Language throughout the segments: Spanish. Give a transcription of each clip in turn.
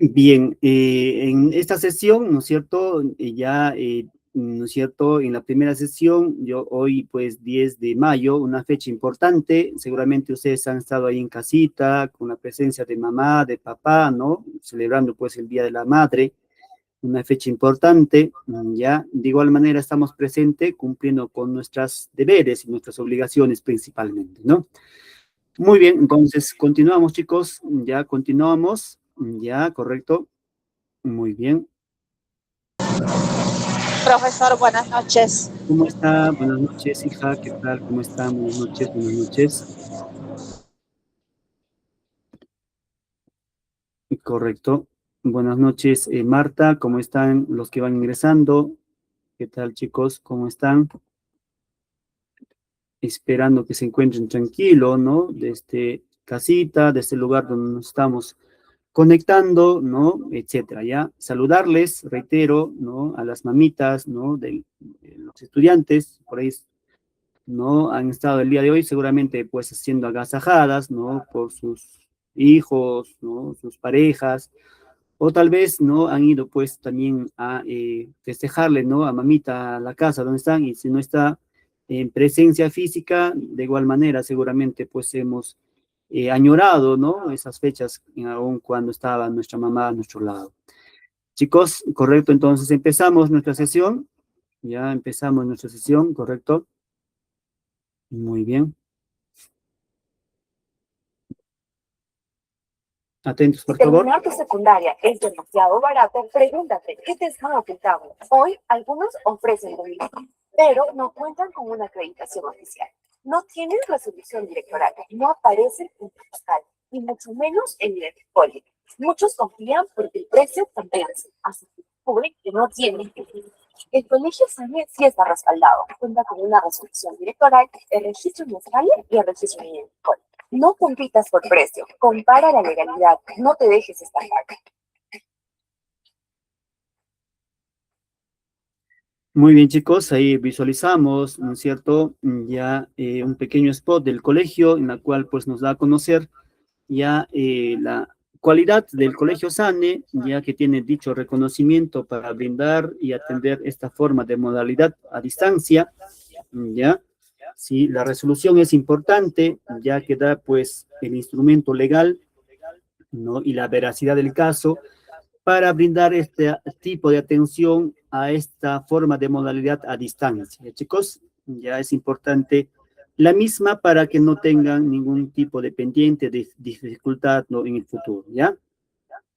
Bien, en esta sesión, ¿no es cierto? ¿No es cierto? En la primera sesión, yo hoy, pues, 10 de mayo, una fecha importante, seguramente ustedes han estado ahí en casita, con la presencia de mamá, de papá, ¿no? Celebrando, pues, el Día de la Madre, una fecha importante, ¿ya? De igual manera estamos presentes cumpliendo con nuestros deberes y nuestras obligaciones principalmente, ¿no? Muy bien, entonces continuamos, chicos, ya continuamos, ya, correcto. Muy bien. Profesor, buenas noches. ¿Cómo está? Buenas noches, hija. ¿Qué tal? ¿Cómo está? Buenas noches, buenas noches. Correcto. Buenas noches, Marta. ¿Cómo están los que van ingresando? ¿Qué tal, chicos? ¿Cómo están? Esperando que se encuentren tranquilos, ¿no? Desde casita, desde el lugar donde nos estamos conectando, ¿no? Etcétera, ¿ya? Saludarles, reitero, ¿no? A las mamitas, ¿no? De los estudiantes, por ahí ¿no? Han estado el día de hoy seguramente pues siendo agasajadas, ¿no? Por sus hijos, ¿no? Sus parejas, o tal vez, ¿no? Han ido pues también a festejarle, ¿no? A mamita a la casa donde están, y si no está en presencia física, de igual manera seguramente pues hemos añorado, ¿no? Esas fechas, aún cuando estaba nuestra mamá a nuestro lado. Chicos, correcto, entonces empezamos nuestra sesión, ya empezamos nuestra sesión, correcto. Muy bien. Atentos, por favor. Terminar tu secundaria es demasiado barato, pregúntate, ¿qué te están ocultando? Hoy, algunos ofrecen lo mismo, pero no cuentan con una acreditación oficial. No tienen resolución directoral, no aparecen en tu fiscal, y mucho menos en el folio. Muchos confían porque el precio compensa, así que descubren que no tienen. El colegio SANE sí está respaldado, cuenta con una resolución directoral, el registro mensual y el registro en el folio. No compitas por precio, compara la legalidad, no te dejes estafar. Muy bien, chicos, ahí visualizamos, ¿no es cierto? Ya un pequeño spot del colegio en la cual pues nos da a conocer ya la cualidad del colegio SANE, ya que tiene dicho reconocimiento para brindar y atender esta forma de modalidad a distancia, ya. Sí, la resolución es importante, ya que da pues el instrumento legal, ¿no? Y la veracidad del caso para brindar este tipo de atención a esta forma de modalidad a distancia. Chicos, ya es importante la misma para que no tengan ningún tipo de pendiente, de dificultad, ¿no? En el futuro, ¿ya?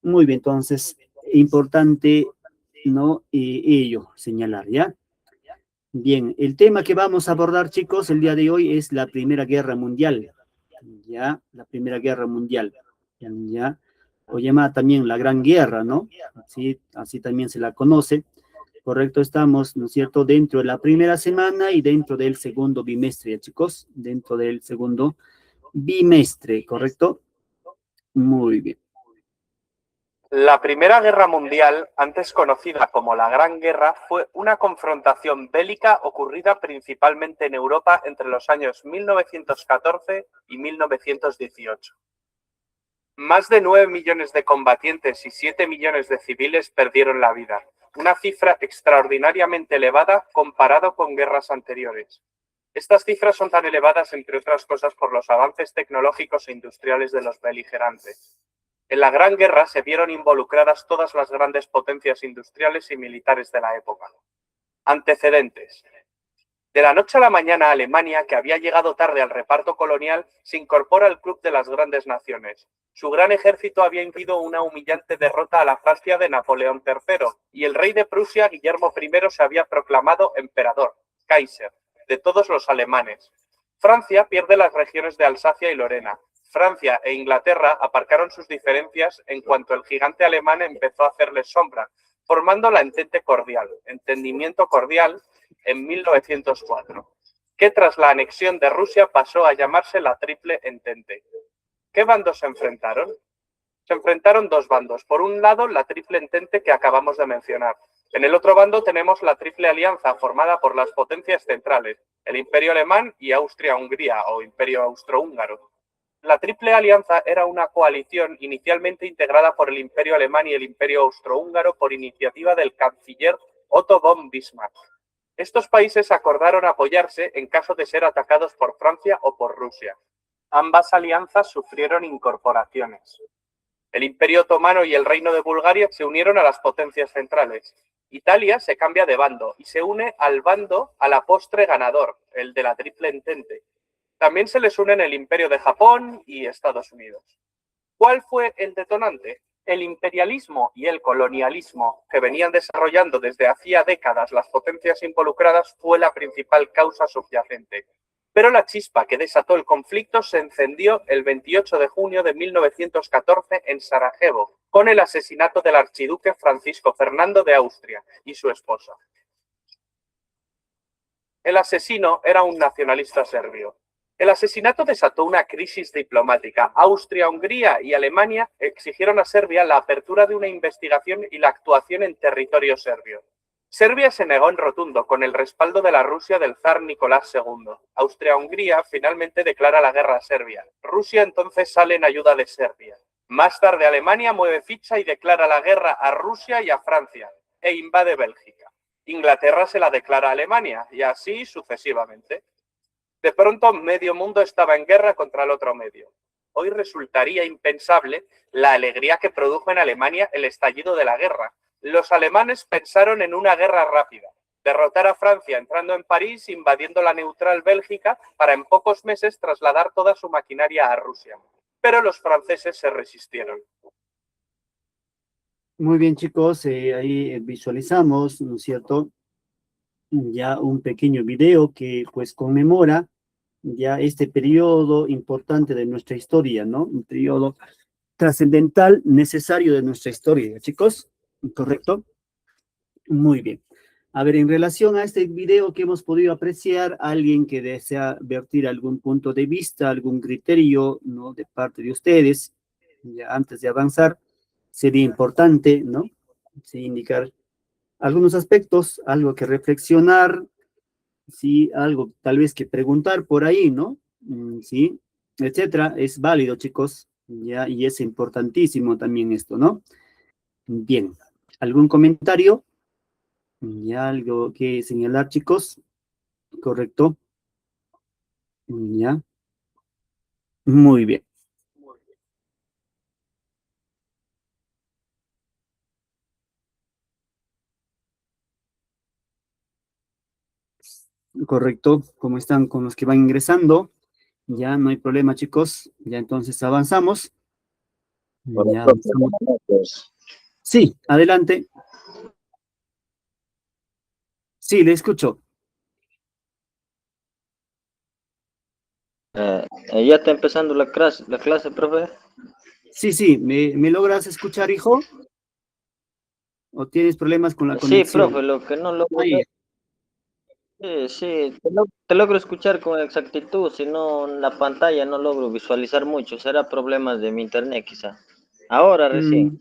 Muy bien, entonces, importante, ¿no? Ello, señalar, ¿ya? Bien, el tema que vamos a abordar, chicos, el día de hoy es la Primera Guerra Mundial, ¿ya? La Primera Guerra Mundial, ¿ya? O llamada también la Gran Guerra, ¿no? Sí, así también se la conoce. Correcto, estamos, ¿no es cierto?, dentro de la primera semana y dentro del segundo bimestre, chicos, dentro del segundo bimestre, ¿correcto? Muy bien. La Primera Guerra Mundial, antes conocida como la Gran Guerra, fue una confrontación bélica ocurrida principalmente en Europa entre los años 1914 y 1918. Más de 9 millones de combatientes y 7 millones de civiles perdieron la vida, una cifra extraordinariamente elevada comparado con guerras anteriores. Estas cifras son tan elevadas, entre otras cosas, por los avances tecnológicos e industriales de los beligerantes. En la Gran Guerra se vieron involucradas todas las grandes potencias industriales y militares de la época. Antecedentes. De la noche a la mañana, Alemania, que había llegado tarde al reparto colonial, se incorpora al club de las grandes naciones. Su gran ejército había infligido una humillante derrota a la Francia de Napoleón III, y el rey de Prusia, Guillermo I, se había proclamado emperador, Kaiser, de todos los alemanes. Francia pierde las regiones de Alsacia y Lorena. Francia e Inglaterra aparcaron sus diferencias en cuanto el gigante alemán empezó a hacerles sombra, formando la Entendimiento Cordial, en 1904, que tras la anexión de Rusia pasó a llamarse la Triple Entente. ¿Qué bandos se enfrentaron? Se enfrentaron dos bandos. Por un lado, la Triple Entente que acabamos de mencionar. En el otro bando tenemos la Triple Alianza, formada por las potencias centrales, el Imperio Alemán y Austria-Hungría o Imperio Austrohúngaro. La Triple Alianza era una coalición inicialmente integrada por el Imperio Alemán y el Imperio Austrohúngaro por iniciativa del canciller Otto von Bismarck. Estos países acordaron apoyarse en caso de ser atacados por Francia o por Rusia. Ambas alianzas sufrieron incorporaciones. El Imperio Otomano y el Reino de Bulgaria se unieron a las potencias centrales. Italia se cambia de bando y se une al bando a la postre ganador, el de la Triple Entente. También se les unen el Imperio de Japón y Estados Unidos. ¿Cuál fue el detonante? El imperialismo y el colonialismo que venían desarrollando desde hacía décadas las potencias involucradas fue la principal causa subyacente. Pero la chispa que desató el conflicto se encendió el 28 de junio de 1914 en Sarajevo, con el asesinato del archiduque Francisco Fernando de Austria y su esposa. El asesino era un nacionalista serbio. El asesinato desató una crisis diplomática. Austria, Hungría y Alemania exigieron a Serbia la apertura de una investigación y la actuación en territorio serbio. Serbia se negó en rotundo con el respaldo de la Rusia del zar Nicolás II. Austria-Hungría finalmente declara la guerra a Serbia. Rusia entonces sale en ayuda de Serbia. Más tarde Alemania mueve ficha y declara la guerra a Rusia y a Francia e invade Bélgica. Inglaterra se la declara a Alemania y así sucesivamente. De pronto medio mundo estaba en guerra contra el otro medio. Hoy resultaría impensable la alegría que produjo en Alemania el estallido de la guerra. Los alemanes pensaron en una guerra rápida, derrotar a Francia entrando en París, invadiendo la neutral Bélgica para en pocos meses trasladar toda su maquinaria a Rusia. Pero los franceses se resistieron. Muy bien, chicos, ahí visualizamos, ¿no es cierto?, ya un pequeño video que pues conmemora ya este periodo importante de nuestra historia, ¿no? Un periodo trascendental, necesario de nuestra historia, chicos, ¿correcto? Muy bien. A ver, en relación a este video que hemos podido apreciar, alguien que desea vertir algún punto de vista, algún criterio, ¿no?, de parte de ustedes, ya antes de avanzar, sería importante, ¿no?, sí, indicar algunos aspectos, algo que reflexionar, sí, algo tal vez que preguntar por ahí, ¿no? Sí, etcétera. Es válido, chicos, ya, y es importantísimo también esto, ¿no? Bien, ¿algún comentario? Ya, algo que señalar, chicos. Correcto. Ya. Muy bien. Correcto. ¿Cómo están con los que van ingresando? Ya, no hay problema, chicos. Ya entonces avanzamos. Hola, Ya profe, avanzamos. buenas noches. Sí, adelante. Sí, le escucho. Ya está empezando la clase, profe. Sí, sí, ¿me logras escuchar, hijo? ¿O tienes problemas con la Sí, conexión? profe, lo que no logro Ahí. sí, te logro escuchar con exactitud, si no en la pantalla no logro visualizar mucho, será problemas de mi internet quizá. Ahora recién.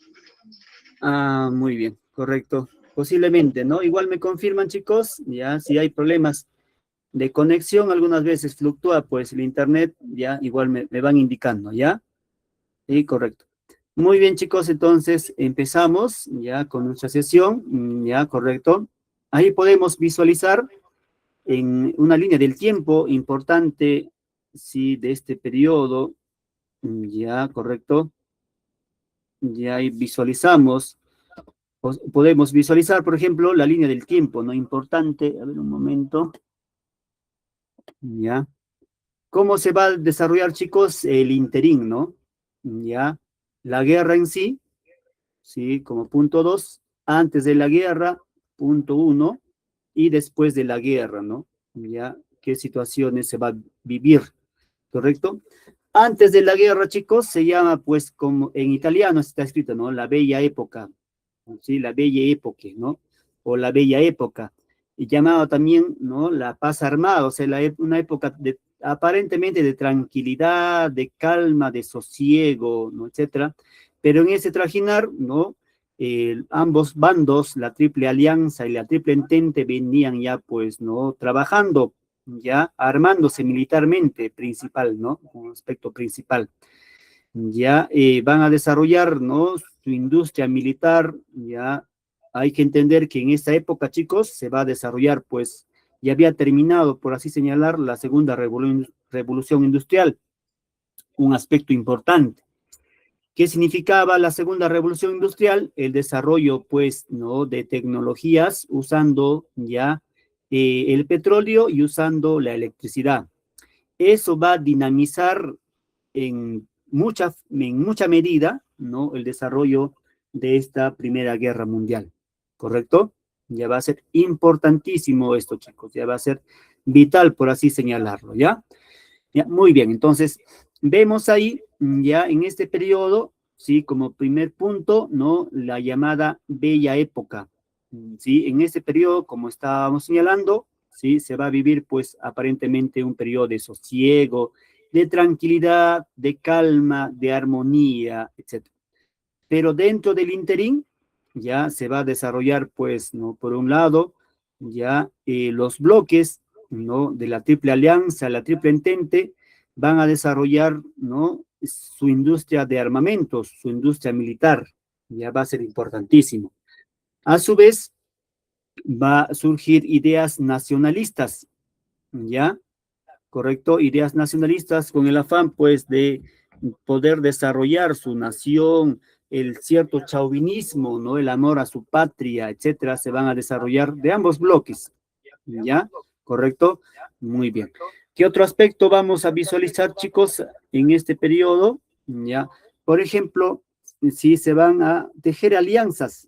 Muy bien, correcto. Posiblemente, ¿no? Igual me confirman, chicos, ya, si hay problemas de conexión, algunas veces fluctúa, pues el internet, ya, igual me van indicando, ¿ya? Sí, correcto. Muy bien, chicos, entonces empezamos ya con nuestra sesión, ya, correcto. Ahí podemos visualizar en una línea del tiempo importante, sí, de este periodo, ya, correcto. Ya ahí visualizamos, podemos visualizar, por ejemplo, la línea del tiempo, ¿no? Importante, a ver un momento, ya. ¿Cómo se va a desarrollar, chicos, el interín, ¿no? Ya, la guerra en sí, ¿sí? Como punto 2, antes de la guerra, punto 1, y después de la guerra, ¿no? Ya, ¿qué situaciones se va a vivir? ¿Correcto? Antes de la guerra, chicos, se llama, pues, como en italiano está escrito, ¿no? La bella época, ¿sí? La bella época, ¿no? O la bella época. Y llamado también, ¿no?, la paz armada, o sea, una época aparentemente de tranquilidad, de calma, de sosiego, ¿no?, etcétera. Pero en ese trajinar, ¿no?, ambos bandos, la Triple Alianza y la Triple Entente, venían ya, pues, ¿no?, trabajando, ya armándose militarmente principal, ¿no? Un aspecto principal. Ya van a desarrollar, ¿no? Su industria militar, ya hay que entender que en esta época, chicos, se va a desarrollar, pues, ya había terminado, por así señalar, la segunda revolución industrial, un aspecto importante. ¿Qué significaba la segunda revolución industrial? El desarrollo, pues, ¿no? De tecnologías usando ya el petróleo y usando la electricidad. Eso va a dinamizar en mucha medida, ¿no? El desarrollo de esta Primera Guerra Mundial, ¿correcto? Ya va a ser importantísimo esto, chicos, ya va a ser vital, por así señalarlo, ¿ya? Ya, muy bien, entonces, vemos ahí, ya en este periodo, ¿sí? Como primer punto, ¿no? La llamada Bella Época, ¿sí? En este periodo, como estábamos señalando, ¿sí? Se va a vivir, pues, aparentemente un periodo de sosiego, de tranquilidad, de calma, de armonía, etcétera. Pero dentro del interín, ya se va a desarrollar, pues, ¿no? Por un lado, ya los bloques, ¿no? De la Triple Alianza, la Triple Entente, van a desarrollar, ¿no? Su industria de armamentos, su industria militar, ya va a ser importantísimo. A su vez, va a surgir ideas nacionalistas, ¿ya? ¿Correcto? Ideas nacionalistas con el afán, pues, de poder desarrollar su nación, el cierto chauvinismo, ¿no? El amor a su patria, etcétera, se van a desarrollar de ambos bloques, ¿ya? ¿Correcto? Muy bien. ¿Qué otro aspecto vamos a visualizar, chicos, en este periodo? ¿Ya? Por ejemplo, si se van a tejer alianzas,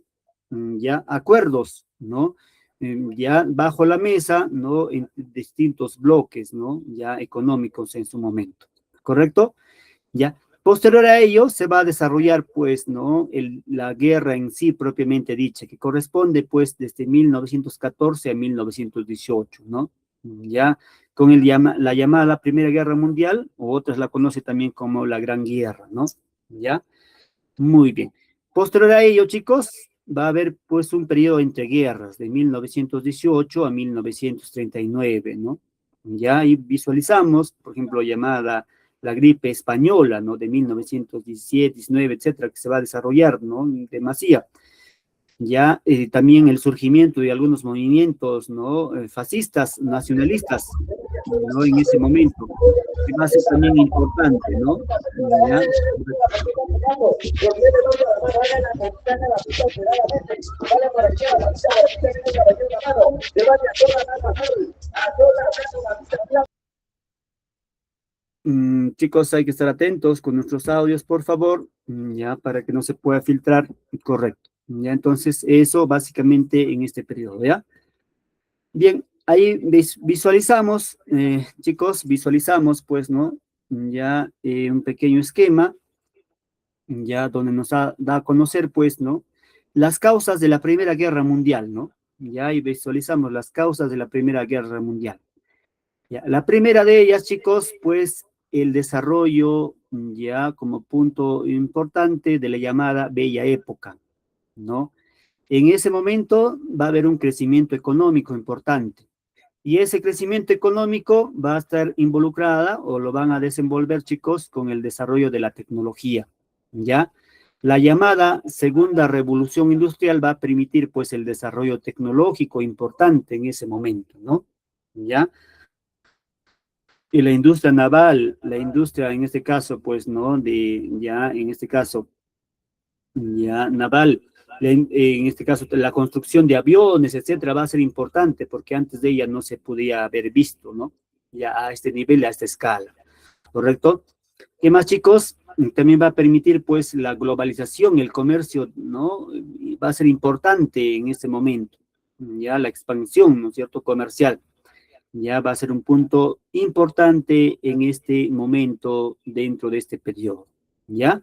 ¿ya? Acuerdos, ¿no? Ya bajo la mesa, ¿no? En distintos bloques, ¿no? Ya económicos en su momento, ¿correcto? Ya. Posterior a ello, se va a desarrollar, pues, ¿no? La guerra en sí propiamente dicha, que corresponde, pues, desde 1914 a 1918, ¿no? Ya, con la llamada Primera Guerra Mundial, o otras la conocen también como la Gran Guerra, ¿no? Ya. Muy bien. Posterior a ello, chicos, va a haber pues un periodo entre guerras de 1918 a 1939, ¿no? Ya ahí visualizamos, por ejemplo, llamada la gripe española, ¿no? De 1917, 19, etcétera, que se va a desarrollar, ¿no? De Masía. Ya también el surgimiento de algunos movimientos, ¿no? Fascistas, nacionalistas, ¿no? En ese momento, que va a ser también importante, ¿no? ¿Ya? Chicos, hay que estar atentos con nuestros audios, por favor, ya, para que no se pueda filtrar correcto. Ya, entonces, eso básicamente en este periodo, ¿ya? Bien, ahí visualizamos, chicos, visualizamos, pues, ¿no? Ya un pequeño esquema, ya donde nos da a conocer, pues, ¿no? Las causas de la Primera Guerra Mundial, ¿no? Ya ahí visualizamos las causas de la Primera Guerra Mundial. Ya, la primera de ellas, chicos, pues, el desarrollo, ya como punto importante de la llamada Bella Época, ¿no? En ese momento va a haber un crecimiento económico importante. Y ese crecimiento económico va a estar involucrada o lo van a desenvolver, chicos, con el desarrollo de la tecnología, ¿ya? La llamada segunda revolución industrial va a permitir, pues, el desarrollo tecnológico importante en ese momento, ¿no? ¿Ya? Y la industria naval, la industria en este caso, pues, ¿no? En este caso, ya naval, en este caso la construcción de aviones, etcétera, va a ser importante porque antes de ella no se podía haber visto, ¿no? Ya a este nivel, a esta escala, ¿correcto? ¿Qué más, chicos? También va a permitir, pues, la globalización, el comercio, ¿no? Va a ser importante en este momento, ya la expansión, ¿no es cierto?, comercial. Ya va a ser un punto importante en este momento dentro de este periodo, ¿ya?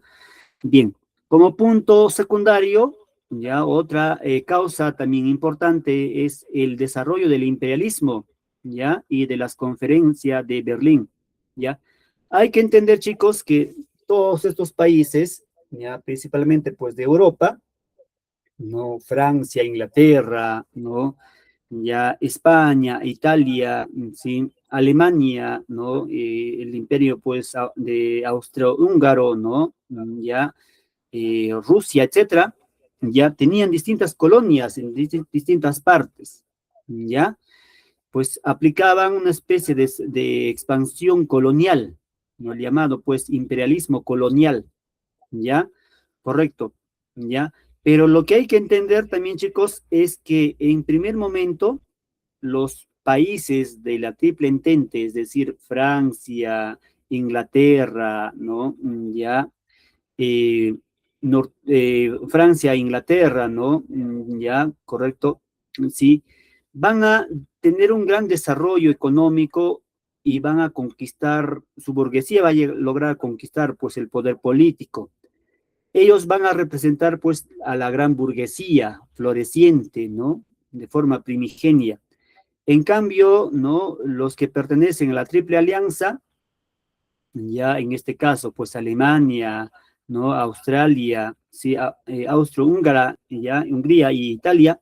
Bien, como punto secundario, ya otra causa también importante es el desarrollo del imperialismo, ¿ya? Y de las conferencias de Berlín, ¿ya? Hay que entender, chicos, que todos estos países, ya principalmente pues de Europa, ¿no? Francia, Inglaterra, ¿no? ya España, Italia, ¿sí? Alemania, ¿no? El imperio, pues, de austrohúngaro, ¿no? Ya Rusia, etcétera, ya tenían distintas colonias en distintas partes, ¿ya? Pues aplicaban una especie de expansión colonial, ¿no? Llamado, pues, imperialismo colonial, ¿ya? Correcto, ¿ya? Pero lo que hay que entender también, chicos, es que en primer momento los países de la Triple Entente, es decir, Francia, Inglaterra, ¿no? Ya, eh, Francia, Inglaterra, ¿no? Ya, correcto, sí, van a tener un gran desarrollo económico y van a conquistar, su burguesía va a lograr conquistar, pues, el poder político. Ellos van a representar, pues, a la gran burguesía floreciente, ¿no? De forma primigenia. En cambio, ¿no? Los que pertenecen a la Triple Alianza, ya en este caso, pues Alemania, ¿no? Australia, sí, Austro-Húngara, ya Hungría y Italia,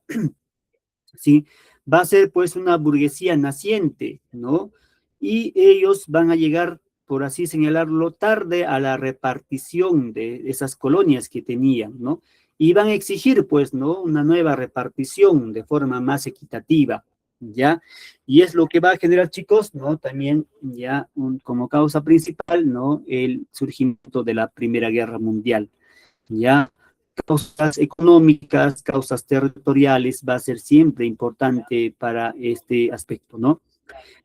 sí, va a ser pues una burguesía naciente, ¿no? Y ellos van a llegar, por así señalarlo, tarde a la repartición de esas colonias que tenían, ¿no? Y van a exigir, pues, ¿no? Una nueva repartición de forma más equitativa, ¿ya? Y es lo que va a generar, chicos, ¿no? También, ya, como causa principal, ¿no? El surgimiento de la Primera Guerra Mundial, ¿ya? Causas económicas, causas territoriales, va a ser siempre importante para este aspecto, ¿no?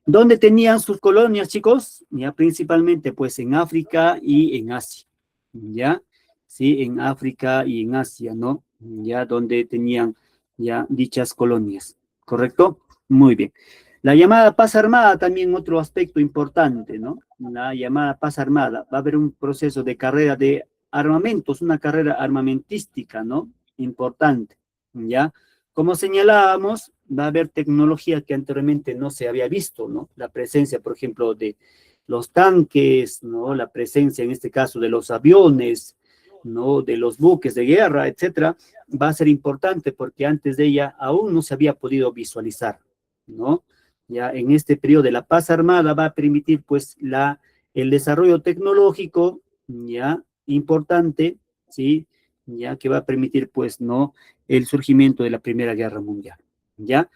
¿Dónde tenían sus colonias, chicos? Ya principalmente, pues, en África y en Asia, ¿ya? Sí, en África y en Asia, ¿no? Ya donde tenían ya dichas colonias, ¿correcto? Muy bien. La llamada paz armada, también otro aspecto importante, ¿no? La llamada paz armada. Va a haber un proceso de carrera de armamentos, una carrera armamentística, ¿no? Importante, ¿ya? Como señalábamos, va a haber tecnología que anteriormente no se había visto, ¿no? La presencia, por ejemplo, de los tanques, ¿no? La presencia, en este caso, de los aviones, ¿no? De los buques de guerra, etcétera, va a ser importante porque antes de ella aún no se había podido visualizar, ¿no? Ya en este periodo de la paz armada va a permitir, pues, el desarrollo tecnológico, ya, importante, ¿sí? Ya que va a permitir, pues, ¿no? El surgimiento de la Primera Guerra Mundial, ¿ya?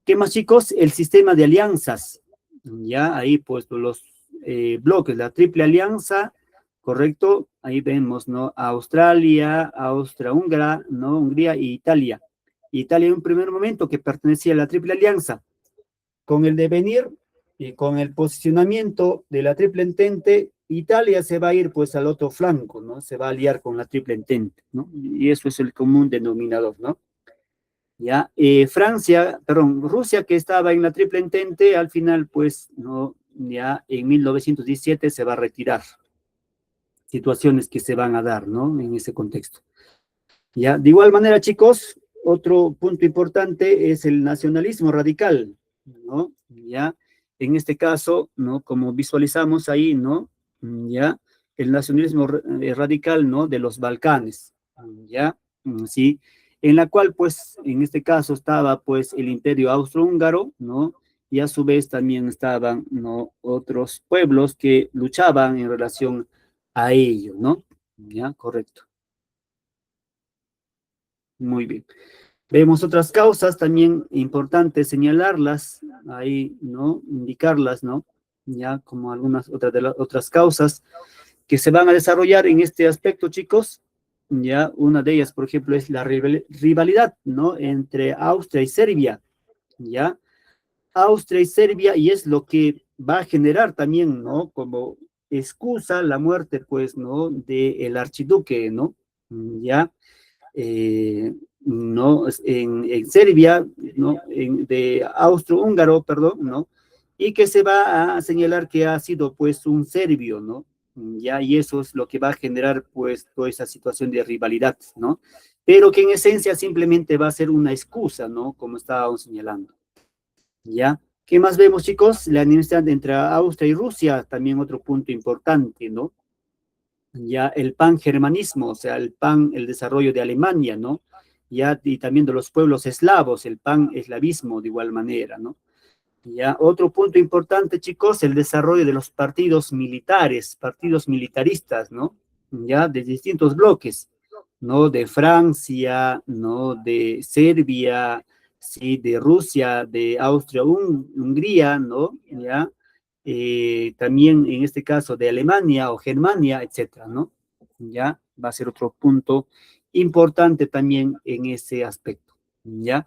¿Qué más, chicos? El sistema de alianzas, ¿ya? Ahí, pues, los bloques, la Triple Alianza, ¿correcto? Ahí vemos, ¿no? Australia, Austria-Húngara, ¿no? Hungría y Italia. Italia en un primer momento que pertenecía a la Triple Alianza. Con el devenir y con el posicionamiento de la Triple Entente, Italia se va a ir pues al otro flanco, ¿no? Se va a aliar con la Triple Entente, ¿no? Y eso es el común denominador, ¿no? Ya, Rusia que estaba en la Triple Entente, al final pues, ¿no? Ya en 1917 se va a retirar. Situaciones que se van a dar, ¿no? En ese contexto. Ya, de igual manera, chicos, otro punto importante es el nacionalismo radical, ¿no? Ya, en este caso, ¿no? Como visualizamos ahí, ¿no? Ya, el nacionalismo radical, ¿no? De los Balcanes, ya, sí, en la cual, pues, en este caso estaba, pues, el imperio austrohúngaro, ¿no? Y a su vez también estaban, ¿no? Otros pueblos que luchaban en relación a ello, ¿no? Ya, correcto. Muy bien. Vemos otras causas también importantes señalarlas, ahí, ¿no? Indicarlas, ¿no? Ya como algunas otras de las otras causas que se van a desarrollar en este aspecto, chicos. Ya una de ellas, por ejemplo, es la rivalidad, ¿no? Entre Austria y Serbia, ¿ya? Austria y Serbia, y es lo que va a generar también, ¿no? Como excusa la muerte, pues, ¿no? Del archiduque, ¿no? Ya ¿no? En Serbia, ¿no? De Austro-Húngaro, perdón, ¿no? Y que se va a señalar que ha sido, pues, un serbio, ¿no? Ya, y eso es lo que va a generar, pues, toda esa situación de rivalidad, ¿no? Pero que en esencia simplemente va a ser una excusa, ¿no? Como estábamos señalando, ¿ya? ¿Qué más vemos, chicos? La enemistad entre Austria y Rusia, también otro punto importante, ¿no? Ya el pangermanismo, o sea, el desarrollo de Alemania, ¿no? ya, y también de los pueblos eslavos, el pan-eslavismo de igual manera, ¿no? Ya, otro punto importante, chicos, el desarrollo de los partidos militares, partidos militaristas, ¿no? Ya, de distintos bloques, ¿no? De Francia, ¿no? De Serbia, sí, de Rusia, de Austria, Hungría, ¿no? Ya, también en este caso de Alemania o Germania, etcétera, ¿no? Ya, va a ser otro punto importante también en ese aspecto, ¿ya?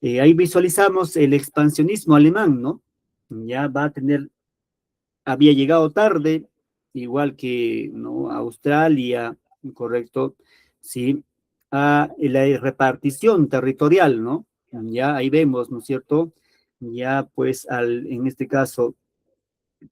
Ahí visualizamos el expansionismo alemán, ¿no? Ya va a tener, había llegado tarde, igual que, ¿no? Australia, correcto, sí, a la repartición territorial, ¿no? Ya ahí vemos, ¿no es cierto? Ya pues en este caso,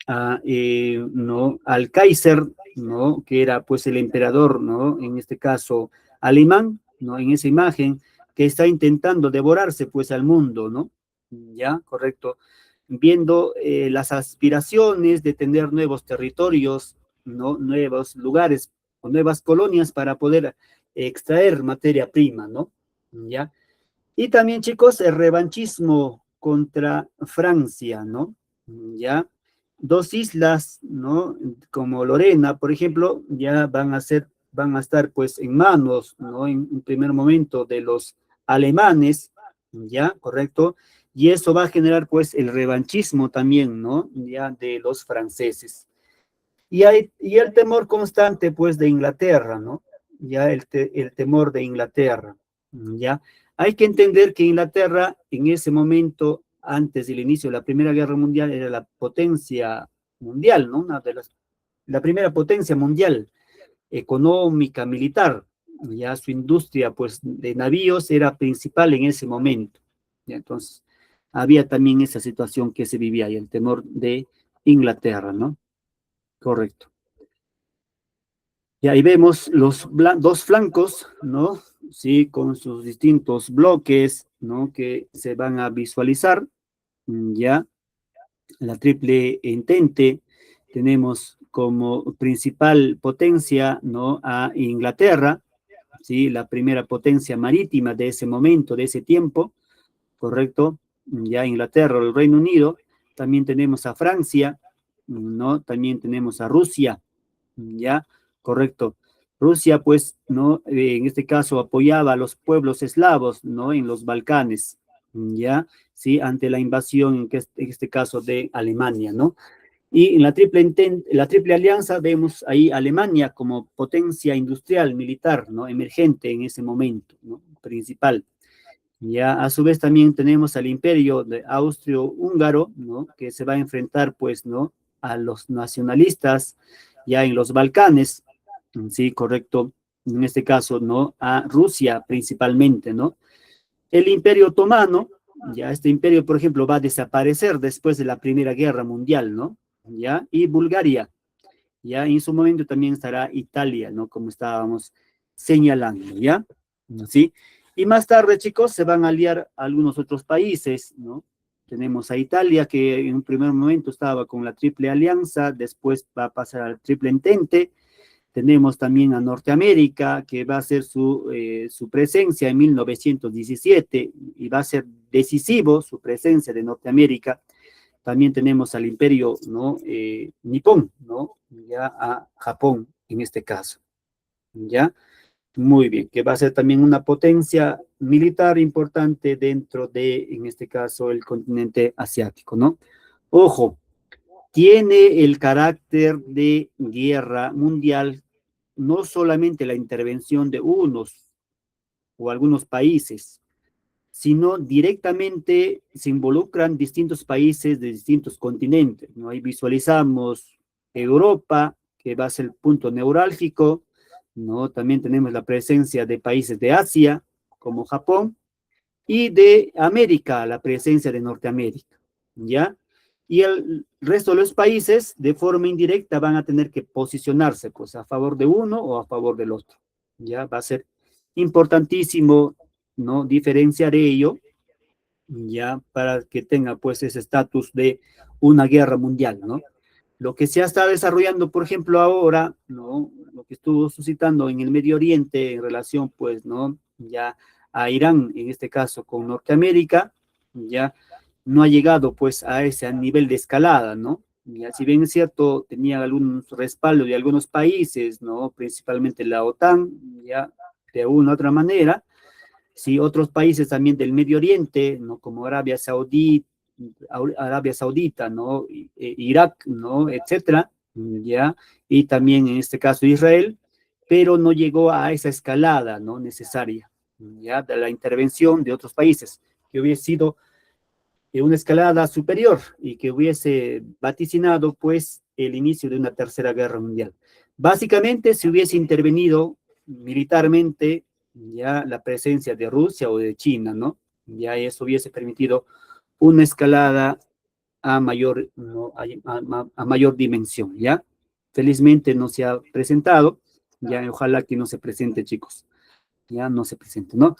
¿no? Al Kaiser, ¿no? Que era pues el emperador, ¿no? En este caso alemán, ¿no? En esa imagen, que está intentando devorarse pues al mundo, ¿no? Ya, correcto. Viendo las aspiraciones de tener nuevos territorios, ¿no? Nuevos lugares o nuevas colonias para poder extraer materia prima, ¿no? Ya. Y también, chicos, el revanchismo contra Francia, ¿no? Ya, dos islas, ¿no? Como Lorena, por ejemplo, ya van a estar pues en manos, ¿no? En un primer momento de los alemanes, ¿ya? Correcto. Y eso va a generar pues el revanchismo también, ¿no? Ya de los franceses. Y el temor constante pues de Inglaterra, ¿no? Ya el temor de Inglaterra, ¿ya? Hay que entender que Inglaterra en ese momento, antes del inicio de la Primera Guerra Mundial, era la potencia mundial, ¿no? La primera potencia mundial, económica, militar. Ya su industria, pues, de navíos era principal en ese momento. ¿Ya? Entonces, había también esa situación que se vivía y el temor de Inglaterra, ¿no? Correcto. Y ahí vemos los dos flancos, ¿no? Sí, con sus distintos bloques, ¿no? Que se van a visualizar, ya. La triple entente, tenemos como principal potencia, ¿no? A Inglaterra, ¿sí? La primera potencia marítima de ese momento, de ese tiempo, ¿correcto? Ya Inglaterra, el Reino Unido, también tenemos a Francia, ¿no? También tenemos a Rusia, ¿ya? Correcto. Rusia, pues, ¿no? En este caso apoyaba a los pueblos eslavos, ¿no? En los Balcanes, ¿ya? Sí, ante la invasión, en este caso de Alemania, ¿no? Y en la triple alianza vemos ahí Alemania como potencia industrial, militar, ¿no? Emergente en ese momento, ¿no? Principal. Ya a su vez también tenemos al imperio de austro-húngaro, ¿no? Que se va a enfrentar, pues, ¿no? A los nacionalistas ya en los Balcanes, sí, correcto, en este caso, ¿no? A Rusia principalmente, ¿no? El imperio otomano, ya este imperio, por ejemplo, va a desaparecer después de la Primera Guerra Mundial, ¿no? Ya, y Bulgaria, ya en su momento también estará Italia, ¿no? Como estábamos señalando, ¿ya? ¿Sí? Y más tarde, chicos, se van a aliar algunos otros países, ¿no? Tenemos a Italia, que en un primer momento estaba con la Triple Alianza, después va a pasar al Triple Entente. Tenemos también a Norteamérica, que va a ser su presencia en 1917, y va a ser decisivo su presencia de Norteamérica. También tenemos al imperio, ¿no? Nipón, ¿no? Ya a Japón, en este caso, ¿ya? Muy bien, que va a ser también una potencia militar importante dentro de, en este caso, el continente asiático, ¿no? Ojo, tiene el carácter de guerra mundial, no solamente la intervención de unos o algunos países, sino directamente se involucran distintos países de distintos continentes, ¿no? Ahí visualizamos Europa, que va a ser el punto neurálgico, ¿no? También tenemos la presencia de países de Asia, como Japón, y de América, la presencia de Norteamérica, ¿ya? Y el resto de los países, de forma indirecta, van a tener que posicionarse, pues, a favor de uno o a favor del otro, ¿ya? Va a ser importantísimo, ¿no? Diferenciar ello, ya, para que tenga, pues, ese estatus de una guerra mundial, ¿no? Lo que se está desarrollando, por ejemplo, ahora, ¿no? Lo que estuvo suscitando en el Medio Oriente en relación, pues, ¿no? Ya a Irán, en este caso con Norteamérica, ya no ha llegado pues a ese nivel de escalada, ¿no? Ya, si bien es cierto, tenía algún respaldo de algunos países, ¿no? Principalmente la OTAN, ya de una u otra manera, sí, otros países también del Medio Oriente, ¿no? Como Arabia Saudita, ¿no? Irak, ¿no? Etcétera, ya, y también en este caso Israel, pero no llegó a esa escalada, ¿no? Necesaria, ya, de la intervención de otros países, que hubiese sido una escalada superior y que hubiese vaticinado, pues, el inicio de una tercera guerra mundial. Básicamente, si hubiese intervenido militarmente ya la presencia de Rusia o de China, ¿no? Ya eso hubiese permitido una escalada a mayor, ¿no? a mayor dimensión, ¿ya? Felizmente no se ha presentado, ya ojalá que no se presente, chicos, ya no se presente, ¿no?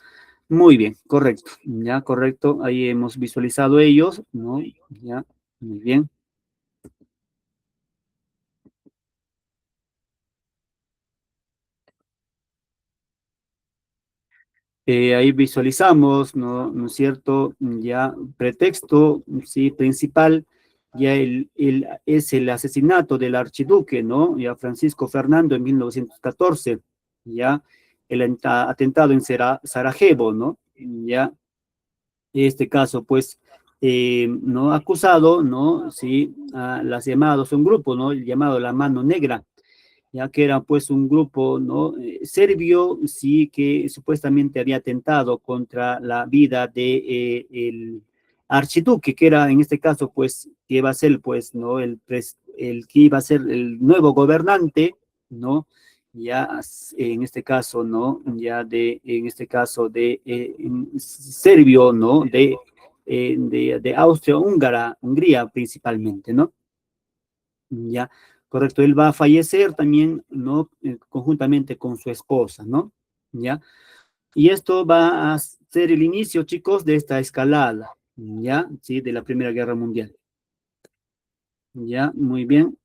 Muy bien, correcto, ya, correcto, ahí hemos visualizado ellos, ¿no? Ya, muy bien. Ahí visualizamos, ¿no? ¿No es cierto? Ya, pretexto, sí, principal, ya es el asesinato del archiduque, ¿no? Ya Francisco Fernando en 1914, ya, el atentado en Sarajevo, ¿no? Ya, este caso, pues, no acusado, ¿no? Sí, a las llamados, un grupo, ¿no? El llamado La Mano Negra, ya que era pues un grupo, ¿no? Serbio, sí, que supuestamente había atentado contra la vida de el archiduque, que era en este caso, pues, que iba a ser, pues, ¿no? El que iba a ser el nuevo gobernante, ¿no? Ya en este caso, ¿no? Ya en este caso de serbio, ¿no? De Austria-Húngara, Hungría principalmente, ¿no? Ya, correcto, él va a fallecer también, ¿no? Conjuntamente con su esposa, ¿no? Ya, y esto va a ser el inicio, chicos, de esta escalada, ya, sí, de la Primera Guerra Mundial. Ya, muy bien.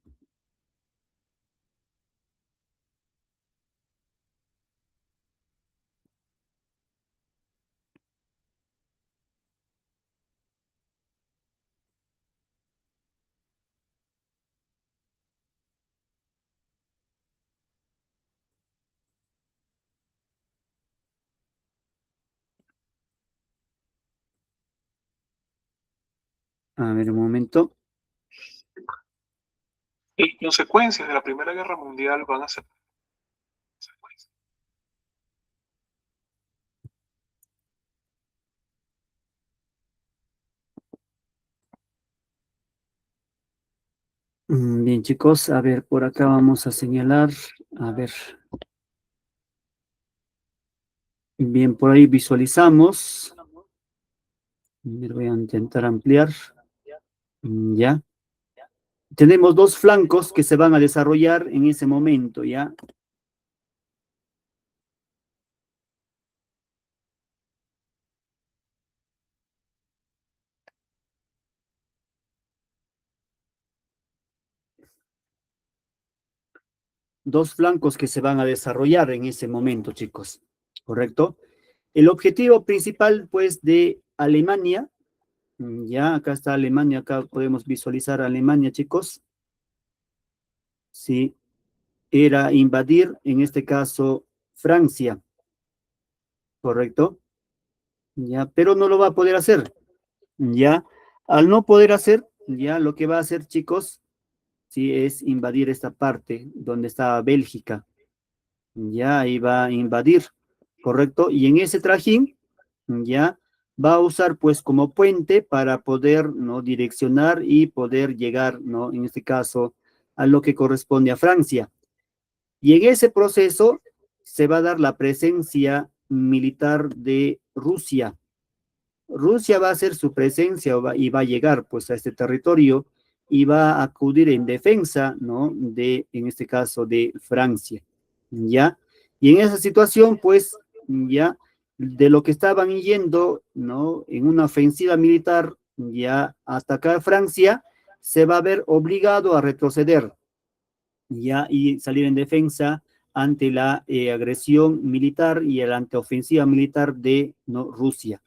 A ver, un momento. Las consecuencias de la Primera Guerra Mundial van a ser Bien, chicos, a ver, por acá vamos a señalar, a ver. Bien, por ahí visualizamos. Voy a intentar ampliar. Ya. Tenemos dos flancos que se van a desarrollar en ese momento, ¿ya? Dos flancos que se van a desarrollar en ese momento, chicos, ¿correcto? El objetivo principal, pues, de Alemania, ya acá está Alemania, acá podemos visualizar a Alemania, chicos, sí, era invadir, en este caso, Francia, ¿correcto? Ya, pero no lo va a poder hacer, ya, al no poder hacer, ya lo que va a hacer, chicos, sí, es invadir esta parte donde está Bélgica, ya iba a invadir, ¿correcto? Y en ese trajín, ya va a usar pues como puente para poder, ¿no? Direccionar y poder llegar, ¿no? En este caso, a lo que corresponde a Francia. Y en ese proceso se va a dar la presencia militar de Rusia. Rusia va a hacer su presencia y va a llegar pues a este territorio y va a acudir en defensa, ¿no? En este caso, de Francia, ¿ya? Y en esa situación, pues, ya, de lo que estaban yendo, ¿no? En una ofensiva militar, ya, a atacar Francia, se va a ver obligado a retroceder, ya, y salir en defensa ante la agresión militar y la antiofensiva militar de, ¿no?, Rusia,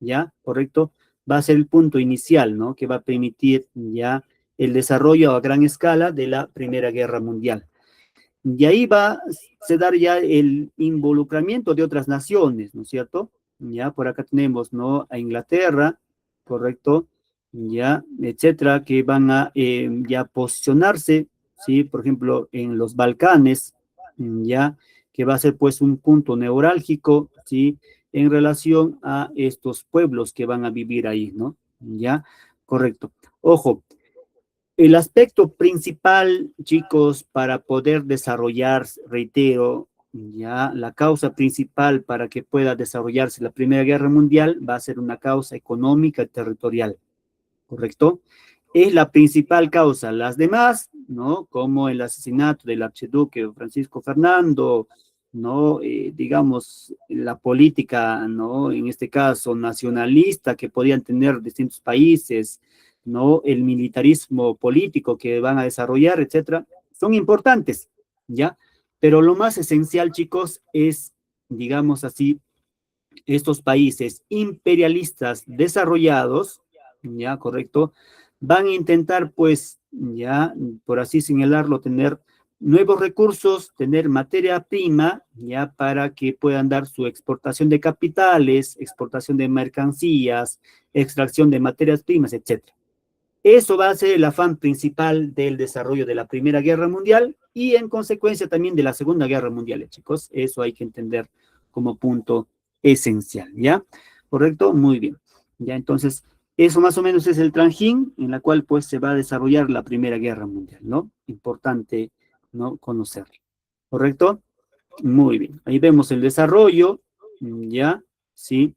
¿ya? ¿Correcto? Va a ser el punto inicial, ¿no?, que va a permitir ya el desarrollo a gran escala de la Primera Guerra Mundial. Y ahí va a se dar ya el involucramiento de otras naciones, ¿no es cierto? Ya por acá tenemos, ¿no?, a Inglaterra, ¿correcto? Ya, etcétera, que van a ya posicionarse, ¿sí? Por ejemplo, en los Balcanes, ya, que va a ser pues un punto neurálgico, ¿sí?, en relación a estos pueblos que van a vivir ahí, ¿no? Ya, correcto. Ojo, el aspecto principal, chicos, para poder desarrollar, reitero, ya la causa principal para que pueda desarrollarse la Primera Guerra Mundial va a ser una causa económica y territorial, ¿correcto? Es la principal causa. Las demás, ¿no?, como el asesinato del archiduque Francisco Fernando, ¿no?, digamos, la política, ¿no?, en este caso nacionalista que podían tener distintos países, ¿no?, el militarismo político que van a desarrollar, etcétera, son importantes, ¿ya? Pero lo más esencial, chicos, es, digamos así, estos países imperialistas desarrollados, ya, correcto, van a intentar, pues, ya, por así señalarlo, tener nuevos recursos, tener materia prima, ya, para que puedan dar su exportación de capitales, exportación de mercancías, extracción de materias primas, etcétera. Eso va a ser el afán principal del desarrollo de la Primera Guerra Mundial y en consecuencia también de la Segunda Guerra Mundial, chicos. Eso hay que entender como punto esencial, ¿ya? ¿Correcto? Muy bien. Ya, entonces, eso más o menos es el trajín en la cual pues se va a desarrollar la Primera Guerra Mundial, ¿no? Importante, ¿no?, conocerlo. ¿Correcto? Muy bien. Ahí vemos el desarrollo, ¿ya? Sí,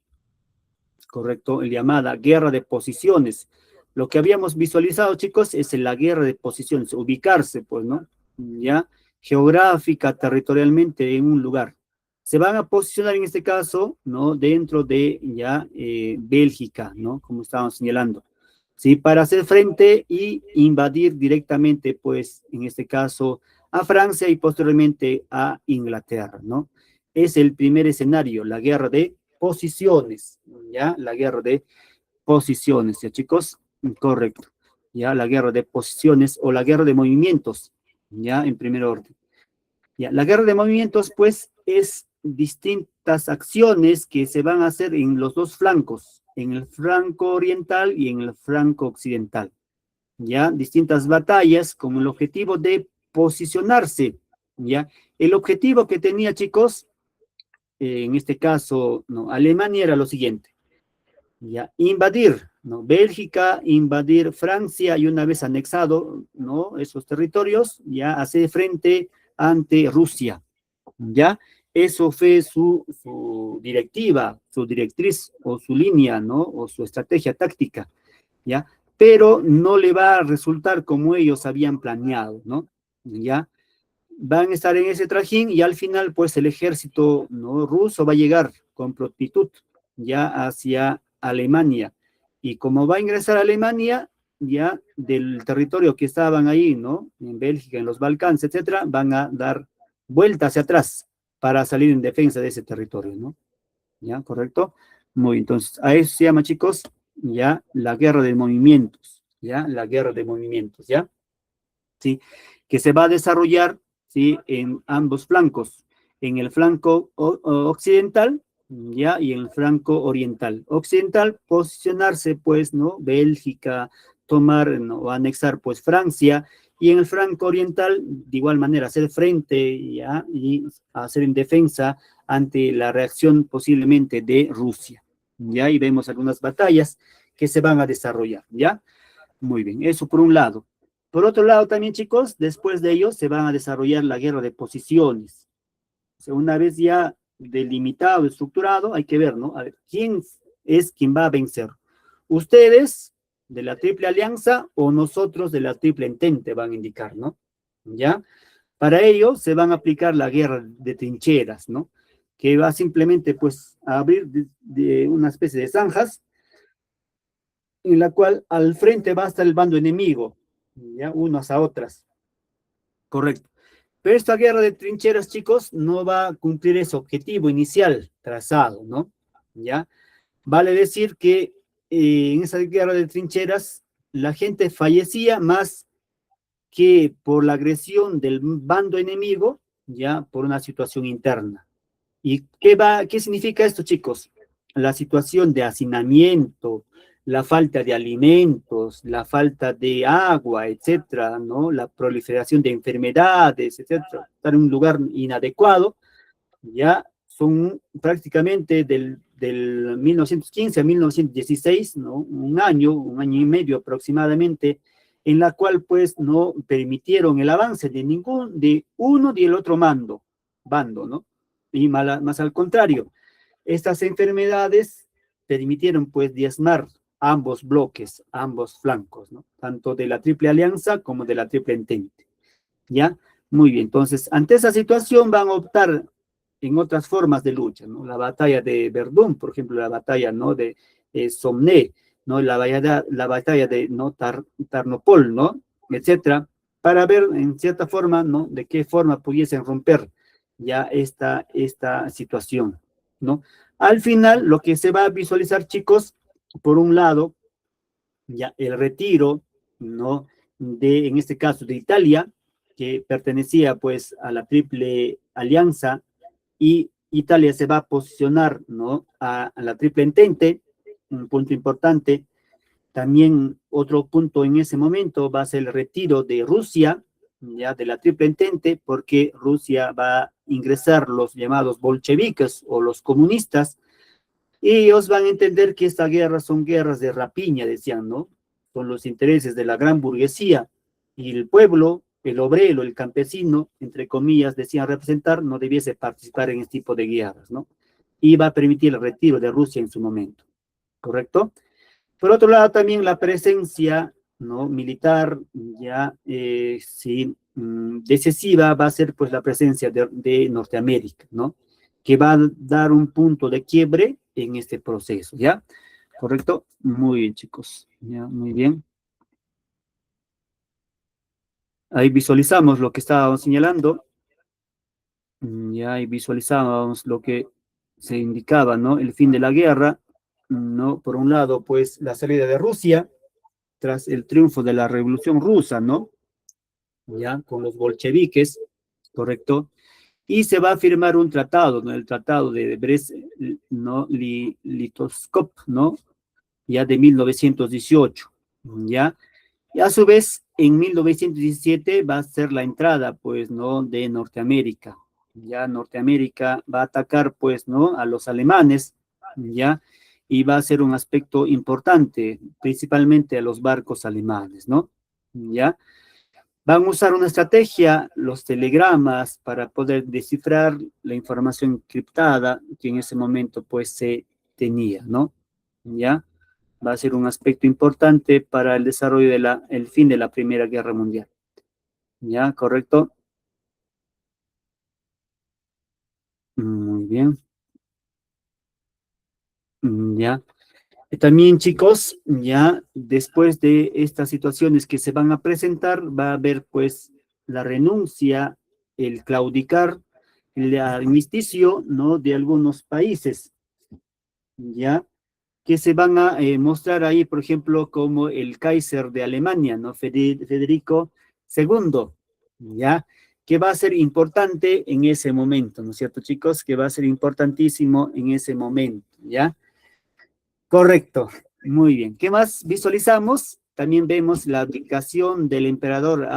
correcto, el llamada guerra de posiciones. Lo que habíamos visualizado, chicos, es la guerra de posiciones, ubicarse, pues, ¿no? Ya, geográfica, territorialmente en un lugar. Se van a posicionar en este caso, ¿no?, dentro de ya Bélgica, ¿no?, como estábamos señalando, ¿sí? Para hacer frente y invadir directamente, pues, en este caso, a Francia y posteriormente a Inglaterra, ¿no? Es el primer escenario, la guerra de posiciones, ¿ya? La guerra de posiciones, ¿ya, chicos? Correcto. ¿Ya? La guerra de posiciones o la guerra de movimientos, ¿ya? En primer orden. ¿Ya? La guerra de movimientos, pues, es distintas acciones que se van a hacer en los dos flancos, en el flanco oriental y en el flanco occidental, ¿ya? Distintas batallas con el objetivo de posicionarse, ¿ya? El objetivo que tenía, chicos, en este caso, ¿no?, Alemania era lo siguiente, ya, invadir, ¿no?, Bélgica, invadir Francia y una vez anexado, ¿no?, esos territorios, ya hacer frente ante Rusia, ¿ya? Eso fue su directiva, su directriz o su línea, ¿no?, o su estrategia táctica, ¿ya? Pero no le va a resultar como ellos habían planeado, ¿no? ¿Ya? Van a estar en ese trajín y al final, pues, el ejército, ¿no?, ruso va a llegar con prontitud ya hacia Alemania. Y como va a ingresar a Alemania, ya del territorio que estaban ahí, ¿no?, en Bélgica, en los Balcanes, etcétera, van a dar vuelta hacia atrás para salir en defensa de ese territorio, ¿no? ¿Ya? ¿Correcto? Muy bien. Entonces, a eso se llama, chicos, ya la guerra de movimientos, ¿ya? La guerra de movimientos, ¿ya? ¿Sí? Que se va a desarrollar, ¿sí?, en ambos flancos, en el flanco occidental, ¿ya? Y en el flanco oriental. Occidental, posicionarse, pues, ¿no?, Bélgica, tomar, ¿no?, o anexar, pues, Francia, y en el flanco oriental, de igual manera, hacer frente, ¿ya?, y hacer en defensa ante la reacción posiblemente de Rusia, ¿ya? Y vemos algunas batallas que se van a desarrollar, ¿ya? Muy bien, eso por un lado. Por otro lado también, chicos, después de ello se van a desarrollar la guerra de posiciones. O sea, una vez ya delimitado, estructurado, hay que ver, ¿no? A ver, ¿quién es quien va a vencer? ¿Ustedes de la Triple Alianza o nosotros de la Triple Entente van a indicar, ¿no? ¿Ya? Para ello se van a aplicar la guerra de trincheras, ¿no? Que va simplemente, pues, a abrir de una especie de zanjas en la cual al frente va a estar el bando enemigo, ¿ya? Unas a otras. Correcto. Pero esta guerra de trincheras, chicos, no va a cumplir ese objetivo inicial trazado, ¿no? ¿Ya? Vale decir que en esa guerra de trincheras la gente fallecía más que por la agresión del bando enemigo, ya por una situación interna. ¿Y qué significa esto, chicos? La situación de hacinamiento, la falta de alimentos, la falta de agua, etcétera, ¿no? La proliferación de enfermedades, etcétera, estar en un lugar inadecuado, ya son prácticamente del 1915 a 1916, ¿no? Un año y medio aproximadamente, en la cual pues no permitieron el avance de uno ni el otro bando, ¿no? Y más al contrario, estas enfermedades permitieron pues diezmar ambos bloques, ambos flancos, ¿no? Tanto de la Triple Alianza como de la Triple Entente, ¿ya? Muy bien, entonces, ante esa situación van a optar en otras formas de lucha, ¿no? La batalla de Verdún, por ejemplo, la batalla, ¿no? De Somné, ¿no? La batalla de, ¿no? Tarnopol, ¿no? Etcétera, para ver en cierta forma, ¿no? De qué forma pudiesen romper ya esta situación, ¿no? Al final, lo que se va a visualizar, chicos, por un lado, ya el retiro, ¿no? En este caso, de Italia, que pertenecía pues a la Triple Alianza, y Italia se va a posicionar, ¿no? A la Triple Entente, un punto importante. También otro punto en ese momento va a ser el retiro de Rusia, ya de la Triple Entente, porque Rusia va a ingresar los llamados bolcheviques o los comunistas, y ellos van a entender que esta guerra son guerras de rapiña, decían, ¿no? Son los intereses de la gran burguesía, y el pueblo, el obrero, el campesino, entre comillas, decían representar, no debiese participar en este tipo de guerras, ¿no? Y va a permitir el retiro de Rusia en su momento, ¿correcto? Por otro lado, también la presencia, ¿no? Militar, ya, sí, decisiva va a ser pues la presencia de Norteamérica, ¿no? Que va a dar un punto de quiebre en este proceso, ¿ya? ¿Correcto? Muy bien, chicos, ya, muy bien. Ahí visualizamos lo que estábamos señalando, ya ahí visualizábamos lo que se indicaba, ¿no? El fin de la guerra, ¿no? Por un lado, pues, la salida de Rusia tras el triunfo de la Revolución Rusa, ¿no? Ya, con los bolcheviques, ¿correcto? Y se va a firmar un tratado, ¿no? El tratado de Brest, ¿no? Litovskop, ¿no? Ya de 1918, ¿ya? Y a su vez, en 1917 va a ser la entrada, pues, ¿no? De Norteamérica. Ya Norteamérica va a atacar, pues, ¿no? A los alemanes, ¿ya? Y va a ser un aspecto importante, principalmente a los barcos alemanes, ¿no? ¿Ya? Van a usar una estrategia, los telegramas, para poder descifrar la información encriptada que en ese momento, pues, se tenía, ¿no? ¿Ya? Va a ser un aspecto importante para el desarrollo el fin de la Primera Guerra Mundial. ¿Ya? ¿Correcto? Muy bien. ¿Ya? También, chicos, ya después de estas situaciones que se van a presentar, va a haber, pues, la renuncia, el claudicar, el armisticio, ¿no? De algunos países, ¿ya? Que se van a mostrar ahí, por ejemplo, como el Kaiser de Alemania, ¿no? Federico II, ¿ya? Que va a ser importante en ese momento, ¿no es cierto, chicos? Que va a ser importantísimo en ese momento, ¿ya? Correcto, muy bien. ¿Qué más visualizamos? También vemos la abdicación del emperador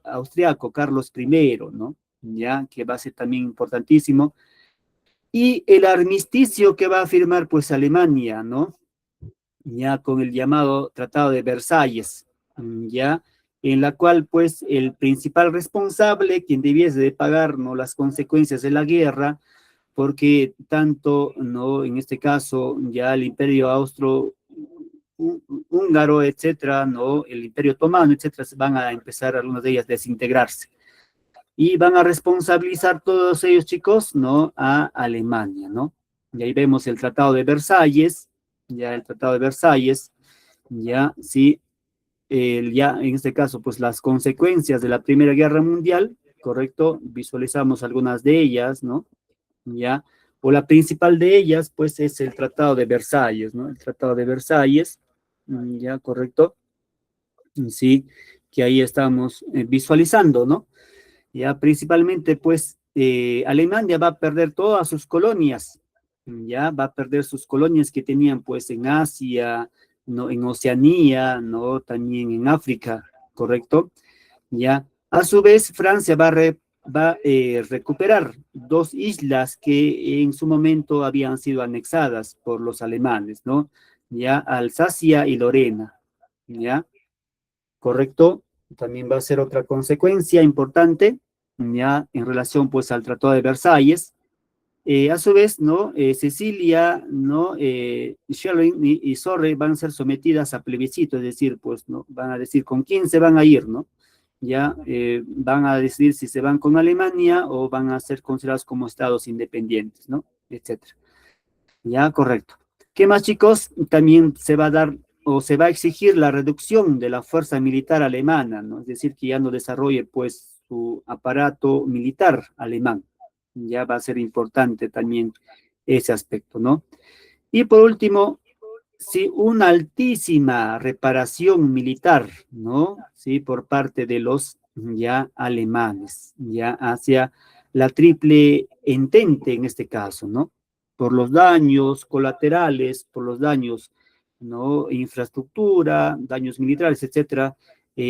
austriaco Carlos I, ¿no? Ya, que va a ser también importantísimo. Y el armisticio que va a firmar, pues, Alemania, ¿no? Ya con el llamado Tratado de Versalles, ya, en la cual, pues, el principal responsable, quien debiese de pagar, ¿no? Las consecuencias de la guerra, porque tanto, ¿no? En este caso, ya el imperio húngaro, etcétera, ¿no? El imperio otomano, etcétera, van a empezar algunas de ellas a desintegrarse. Y van a responsabilizar todos ellos, chicos, ¿no? A Alemania, ¿no? Y ahí vemos el Tratado de Versalles, ya el Tratado de Versalles, ya, sí, ya en este caso, pues las consecuencias de la Primera Guerra Mundial, ¿correcto? Visualizamos algunas de ellas, ¿no? Ya, o la principal de ellas, pues, es el Tratado de Versalles, ¿no? El Tratado de Versalles, ya, ¿correcto? Sí, que ahí estamos visualizando, ¿no? Ya, principalmente, pues, Alemania va a perder todas sus colonias, ya, va a perder sus colonias que tenían, pues, en Asia, ¿no? En Oceanía, ¿no? También en África, ¿correcto? Ya. A su vez, Francia va a recuperar dos islas que en su momento habían sido anexadas por los alemanes, ¿no? Ya, Alsacia y Lorena, ¿ya? ¿Correcto? También va a ser otra consecuencia importante, ya, en relación, pues, al Tratado de Versalles. A su vez, ¿no? Sicilia, ¿no? Schleswig y Sorre van a ser sometidas a plebiscito, es decir, pues, ¿no? Van a decir con quién se van a ir, ¿no? Ya van a decidir si se van con Alemania o van a ser considerados como estados independientes, ¿no? Etcétera. Ya, correcto. ¿Qué más, chicos? También se va a dar o se va a exigir la reducción de la fuerza militar alemana, ¿no? Es decir, que ya no desarrolle, pues, su aparato militar alemán. Ya va a ser importante también ese aspecto, ¿no? Y por último, sí, una altísima reparación militar, ¿no? Sí, por parte de los ya alemanes, ya hacia la triple entente en este caso, ¿no? Por los daños colaterales, por los daños, ¿no? Infraestructura, daños militares, etcétera,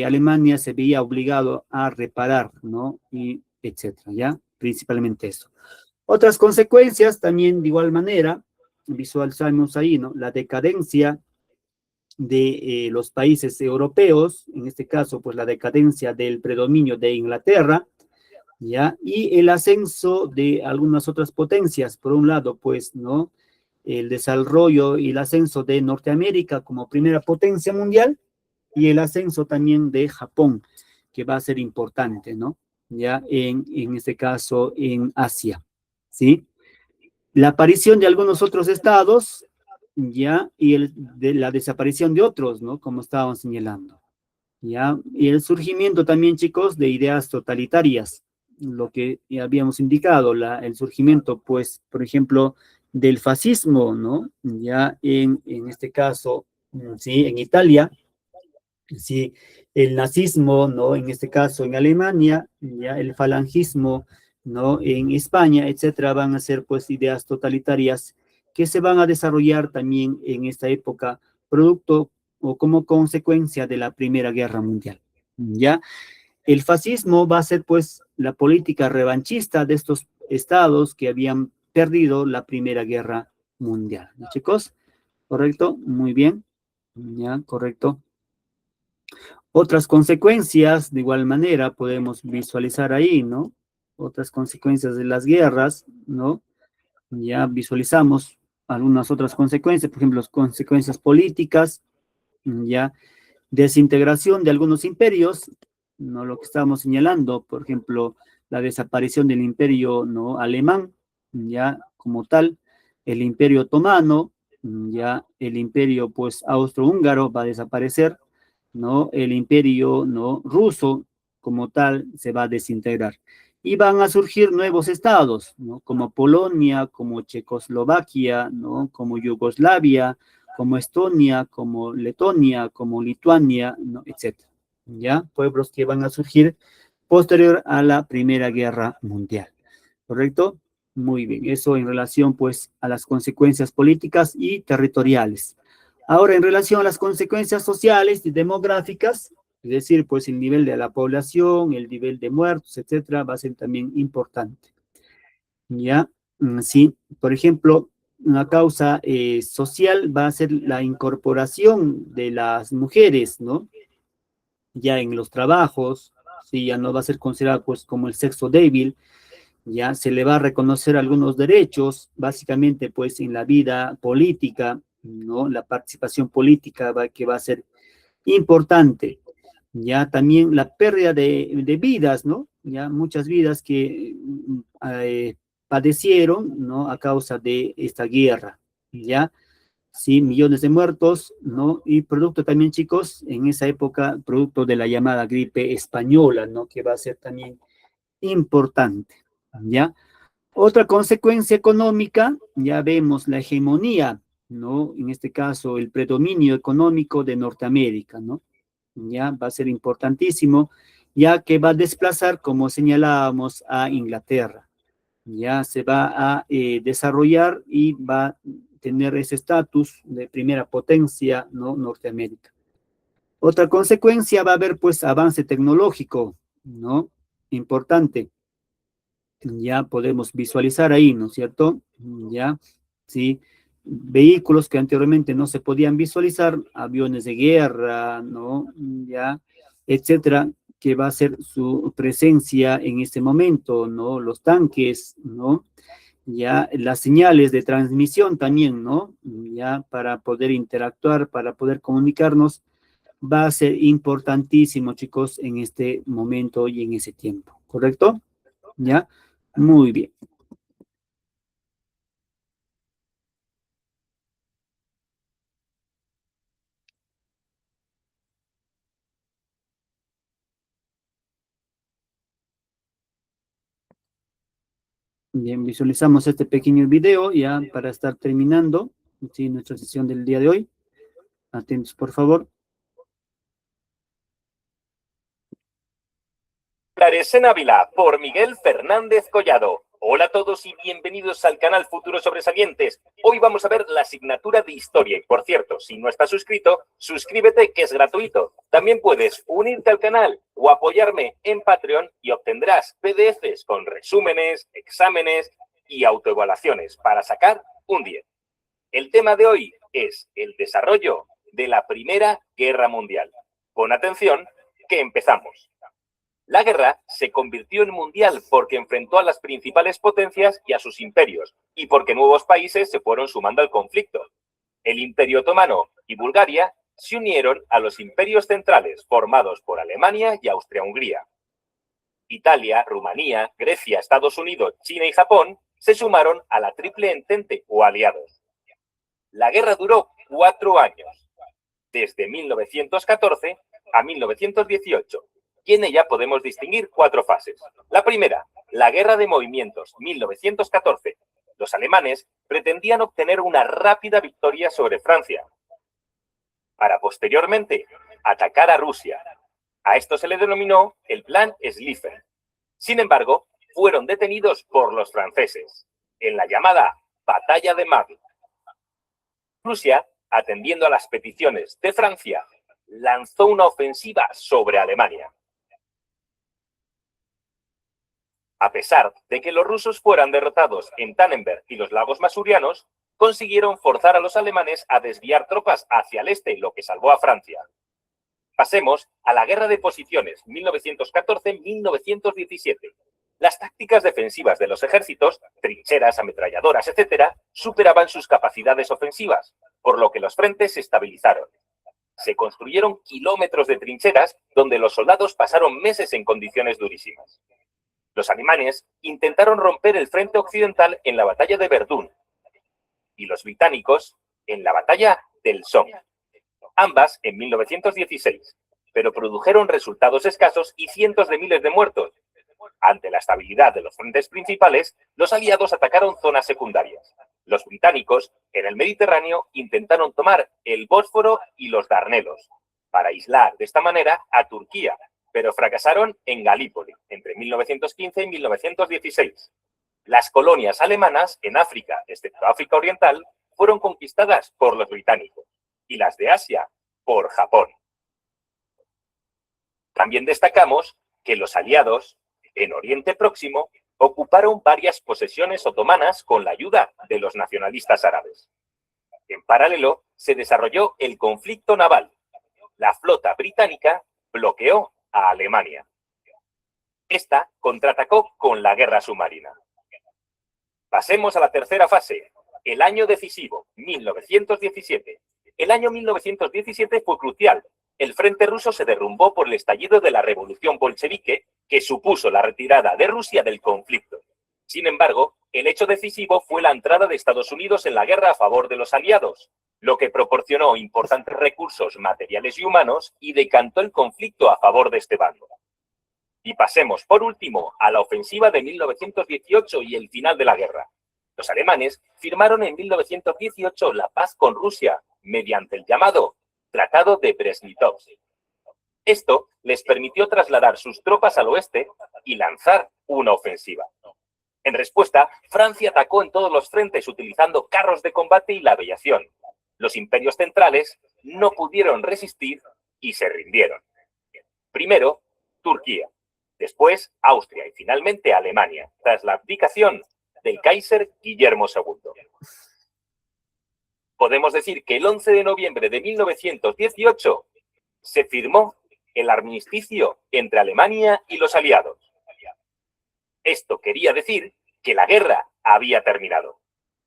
Alemania se veía obligado a reparar, ¿no? Y etcétera, ¿ya? Principalmente eso. Otras consecuencias también de igual manera, visualizamos ahí, ¿no? La decadencia de los países europeos, en este caso, pues la decadencia del predominio de Inglaterra, ¿ya? Y el ascenso de algunas otras potencias, por un lado, pues, ¿no? El desarrollo y el ascenso de Norteamérica como primera potencia mundial y el ascenso también de Japón, que va a ser importante, ¿no? Ya en este caso en Asia, ¿sí? La aparición de algunos otros estados, ya, y de la desaparición de otros, ¿no? Como estábamos señalando, ya, y el surgimiento también, chicos, de ideas totalitarias, lo que ya habíamos indicado, el surgimiento, pues, por ejemplo, del fascismo, ¿no? Ya en este caso, sí, en Italia, sí, el nazismo, ¿no? En este caso en Alemania, ya el falangismo, ¿no? En España, etcétera, van a ser pues ideas totalitarias que se van a desarrollar también en esta época, producto o como consecuencia de la Primera Guerra Mundial, ¿ya? El fascismo va a ser pues la política revanchista de estos estados que habían perdido la Primera Guerra Mundial, ¿no, chicos? ¿Correcto? Muy bien, ya, correcto. Otras consecuencias, de igual manera, podemos visualizar ahí, ¿no? Otras consecuencias de las guerras, ¿no? Ya visualizamos algunas otras consecuencias, por ejemplo, las consecuencias políticas, ya desintegración de algunos imperios, ¿no? Lo que estábamos señalando, por ejemplo, la desaparición del imperio, ¿no? Alemán, ya como tal, el imperio otomano, ya el imperio, pues, austrohúngaro va a desaparecer, ¿no? El imperio, ¿no? Ruso como tal se va a desintegrar. Y van a surgir nuevos estados, ¿no? Como Polonia, como Checoslovaquia, ¿no? Como Yugoslavia, como Estonia, como Letonia, como Lituania, ¿no? Etcétera. ¿Ya? Pueblos que van a surgir posterior a la Primera Guerra Mundial. ¿Correcto? Muy bien. Eso en relación, pues, a las consecuencias políticas y territoriales. Ahora, en relación a las consecuencias sociales y demográficas, es decir, pues el nivel de la población, el nivel de muertos, etcétera, va a ser también importante. ¿Ya? Sí, por ejemplo, una causa social va a ser la incorporación de las mujeres, ¿no? Ya en los trabajos, sí, ya no va a ser considerado pues como el sexo débil, ya se le va a reconocer algunos derechos, básicamente pues en la vida política, ¿no? La participación política que va a ser importante, ya también la pérdida de vidas, ¿no? Ya muchas vidas que padecieron, ¿no? A causa de esta guerra, ya, sí, millones de muertos, ¿no? Y producto también, chicos, en esa época, producto de la llamada gripe española, ¿no? Que va a ser también importante, ¿ya? Otra consecuencia económica, ya vemos la hegemonía, ¿no? En este caso, el predominio económico de Norteamérica, ¿no? Ya va a ser importantísimo, ya que va a desplazar, como señalábamos, a Inglaterra. Ya se va a desarrollar y va a tener ese estatus de primera potencia, ¿no? Norteamérica. Otra consecuencia va a haber, pues, avance tecnológico, ¿no? Importante. Ya podemos visualizar ahí, ¿no es cierto? Ya, sí, vehículos que anteriormente no se podían visualizar, aviones de guerra, ¿no? Ya, etcétera, que va a ser su presencia en este momento, ¿no? Los tanques, ¿no? Ya, las señales de transmisión también, ¿no? Ya, para poder interactuar, para poder comunicarnos, va a ser importantísimo, chicos, en este momento y en ese tiempo, ¿correcto? ¿Ya? Muy bien. Bien, visualizamos este pequeño video ya para estar terminando, ¿sí? Nuestra sesión del día de hoy. Atentos, por favor. Clares en Ávila, por Miguel Fernández Collado. Hola a todos y bienvenidos al canal Futuros Sobresalientes. Hoy vamos a ver la asignatura de Historia. Y por cierto, si no estás suscrito, suscríbete, que es gratuito. También puedes unirte al canal o apoyarme en Patreon y obtendrás PDFs con resúmenes, exámenes y autoevaluaciones para sacar un 10. El tema de hoy es el desarrollo de la Primera Guerra Mundial. Pon atención, que empezamos. La guerra se convirtió en mundial porque enfrentó a las principales potencias y a sus imperios, y porque nuevos países se fueron sumando al conflicto. El Imperio Otomano y Bulgaria se unieron a los imperios centrales formados por Alemania y Austria-Hungría. Italia, Rumanía, Grecia, Estados Unidos, China y Japón se sumaron a la Triple Entente o aliados. La guerra duró 4 años, desde 1914 a 1918. Y en ella podemos distinguir 4 fases. La primera, la Guerra de Movimientos, 1914. Los alemanes pretendían obtener una rápida victoria sobre Francia, para posteriormente atacar a Rusia. A esto se le denominó el Plan Schlieffen. Sin embargo, fueron detenidos por los franceses, en la llamada Batalla de Marne. Rusia, atendiendo a las peticiones de Francia, lanzó una ofensiva sobre Alemania. A pesar de que los rusos fueran derrotados en Tannenberg y los lagos masurianos, consiguieron forzar a los alemanes a desviar tropas hacia el este, lo que salvó a Francia. Pasemos a la Guerra de Posiciones, 1914-1917. Las tácticas defensivas de los ejércitos, trincheras, ametralladoras, etc., superaban sus capacidades ofensivas, por lo que los frentes se estabilizaron. Se construyeron kilómetros de trincheras donde los soldados pasaron meses en condiciones durísimas. Los alemanes intentaron romper el frente occidental en la batalla de Verdún y los británicos en la batalla del Somme, ambas en 1916, pero produjeron resultados escasos y cientos de miles de muertos. Ante la estabilidad de los frentes principales, los aliados atacaron zonas secundarias. Los británicos, en el Mediterráneo, intentaron tomar el Bósforo y los Dardanelos, para aislar de esta manera a Turquía, pero fracasaron en Galípoli entre 1915 y 1916. Las colonias alemanas en África, excepto África Oriental, fueron conquistadas por los británicos y las de Asia por Japón. También destacamos que los aliados en Oriente Próximo ocuparon varias posesiones otomanas con la ayuda de los nacionalistas árabes. En paralelo, se desarrolló el conflicto naval. La flota británica bloqueó a Alemania. Esta contraatacó con la guerra submarina. Pasemos a la tercera fase, el año decisivo, 1917. El año 1917 fue crucial. El frente ruso se derrumbó por el estallido de la revolución bolchevique, que supuso la retirada de Rusia del conflicto. Sin embargo, el hecho decisivo fue la entrada de Estados Unidos en la guerra a favor de los aliados, lo que proporcionó importantes recursos materiales y humanos y decantó el conflicto a favor de este bando. Y pasemos, por último, a la ofensiva de 1918 y el final de la guerra. Los alemanes firmaron en 1918 la paz con Rusia mediante el llamado Tratado de Brest-Litovsk. Esto les permitió trasladar sus tropas al oeste y lanzar una ofensiva. En respuesta, Francia atacó en todos los frentes utilizando carros de combate y la aviación. Los imperios centrales no pudieron resistir y se rindieron. Primero, Turquía, después Austria y finalmente Alemania, tras la abdicación del Kaiser Guillermo II. Podemos decir que el 11 de noviembre de 1918 se firmó el armisticio entre Alemania y los aliados. Esto quería decir que la guerra había terminado.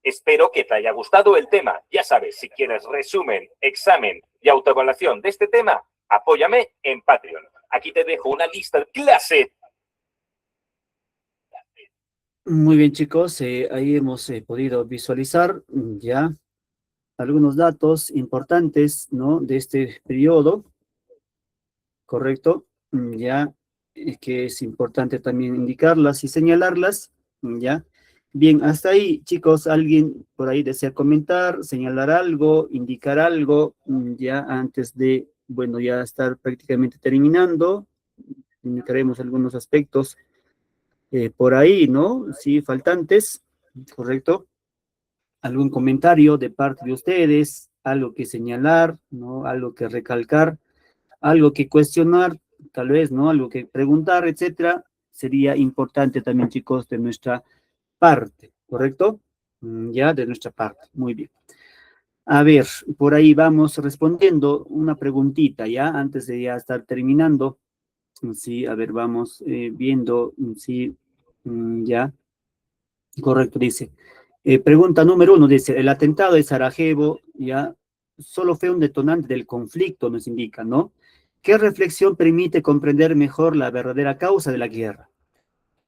Espero que te haya gustado el tema. Ya sabes, si quieres resumen, examen y autoevaluación de este tema, apóyame en Patreon. Aquí te dejo una lista de clase. Muy bien, chicos, ahí hemos podido visualizar ya algunos datos importantes, ¿no?, de este periodo, ¿correcto? Ya, que es importante también indicarlas y señalarlas, ¿ya? Bien, hasta ahí, chicos, ¿alguien por ahí desea comentar, señalar algo, indicar algo, ya antes de, bueno, ya estar prácticamente terminando? Indicaremos algunos aspectos por ahí, ¿no? Sí, faltantes, ¿correcto? ¿Algún comentario de parte de ustedes? ¿Algo que señalar, ¿no? Algo que recalcar, algo que cuestionar, tal vez, ¿no? Algo que preguntar, etcétera. Sería importante también, chicos, de nuestra parte, ¿correcto? Ya, de nuestra parte. Muy bien. A ver, por ahí vamos respondiendo una preguntita, ¿ya? Antes de ya estar terminando. Sí, a ver, vamos viendo, sí, ya. Correcto, dice. Pregunta número 1, dice, el atentado de Sarajevo ya solo fue un detonante del conflicto, nos indica, ¿no? ¿Qué reflexión permite comprender mejor la verdadera causa de la guerra?